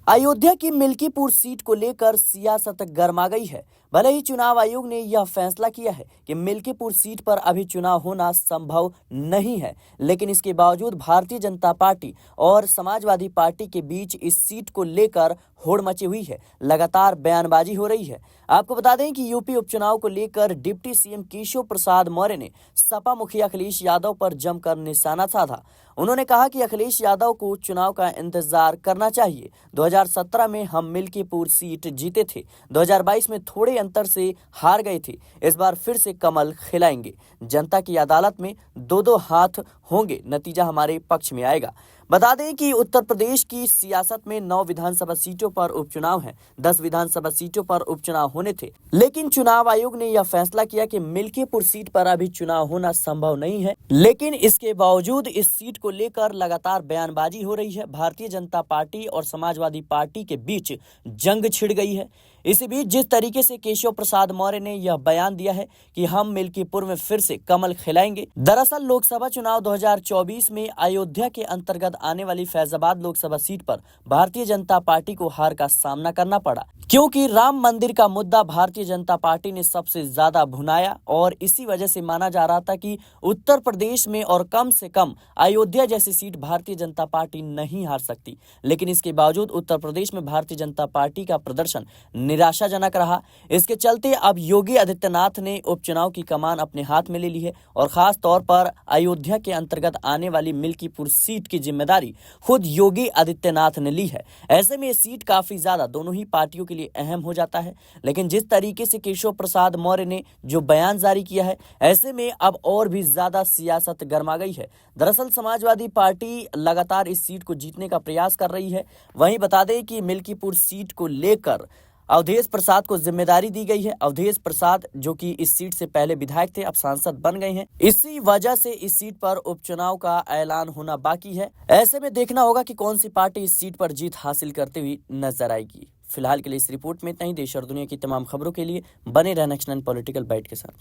अयोध्या की मिल्कीपुर सीट को लेकर सियासत गर्मा गई है। भले ही चुनाव आयोग ने यह फैसला किया है कि मिल्कीपुर सीट पर अभी चुनाव होना संभव नहीं है, लेकिन इसके बावजूद भारतीय जनता पार्टी और समाजवादी पार्टी के बीच इस सीट को लेकर होड़ मची हुई है। लगातार बयानबाजी हो रही है। आपको बता दें कि यूपी उपचुनाव को लेकर डिप्टी सीएम केशव प्रसाद मौर्य ने सपा मुखिया अखिलेश यादव पर जमकर निशाना साधा। उन्होंने कहा कि अखिलेश यादव को चुनाव का इंतजार करना चाहिए। 2017 में हम मिल्कीपुर सीट जीते थे, 2022 में थोड़े अंतर से हार गए थे। इस बार फिर से कमल खिलाएंगे। जनता की अदालत में दो दो हाथ होंगे, नतीजा हमारे पक्ष में आएगा। बता दें कि उत्तर प्रदेश की सियासत में 9 विधानसभा सीटों पर उपचुनाव है। 10 विधानसभा सीटों पर उपचुनाव होने थे, लेकिन चुनाव आयोग ने यह फैसला किया कि मिल्कीपुर सीट पर अभी चुनाव होना संभव नहीं है। लेकिन इसके बावजूद इस सीट को लेकर लगातार बयानबाजी हो रही है। भारतीय जनता पार्टी और समाजवादी पार्टी के बीच जंग छिड़ गई है। इसी बीच जिस तरीके से केशव प्रसाद मौर्य ने यह बयान दिया है कि हम मिल्कीपुर में फिर से कमल खिलाएंगे। दरअसल लोकसभा चुनाव 2024 में अयोध्या के अंतर्गत आने वाली फैजाबाद लोकसभा सीट पर भारतीय जनता पार्टी को हार का सामना करना पड़ा, क्योंकि राम मंदिर का मुद्दा भारतीय जनता पार्टी ने सबसे ज्यादा भुनाया और इसी वजह से माना जा रहा था कि उत्तर प्रदेश में और कम से कम अयोध्या जैसी सीट भारतीय जनता पार्टी नहीं हार सकती। लेकिन इसके बावजूद उत्तर प्रदेश में भारतीय जनता पार्टी का प्रदर्शन निराशाजनक रहा। इसके चलते अब योगी आदित्यनाथ ने उपचुनाव की कमान अपने हाथ में ले ली है और खास तौर पर अयोध्या के अंतर्गत आने वाली मिल्कीपुर सीट की जिम्मेदारी खुद योगी आदित्यनाथ ने ली है। ऐसे में ये सीट काफी ज्यादा दोनों ही पार्टियों के लिए अहम हो जाता है। लेकिन जिस तरीके से केशव प्रसाद मौर्य ने जो बयान जारी किया है, ऐसे में अब और भी ज्यादा सियासत गर्मा गई है। दरअसल समाजवादी पार्टी लगातार इस सीट को जीतने का प्रयास कर रही है। वहीं बता दें कि मिल्कीपुर सीट को लेकर अवधेश प्रसाद को जिम्मेदारी दी गई है। अवधेश प्रसाद जो कि इस सीट से पहले विधायक थे, अब सांसद बन गए हैं। इसी वजह से इस सीट पर उपचुनाव का ऐलान होना बाकी है। ऐसे में देखना होगा कि कौन सी पार्टी इस सीट पर जीत हासिल करते हुए नजर आएगी। फिलहाल के लिए इस रिपोर्ट में इतना ही। देश और दुनिया की तमाम खबरों के लिए बने रहना नेक्स्ट 9 पॉलिटिकल बाइट के साथ।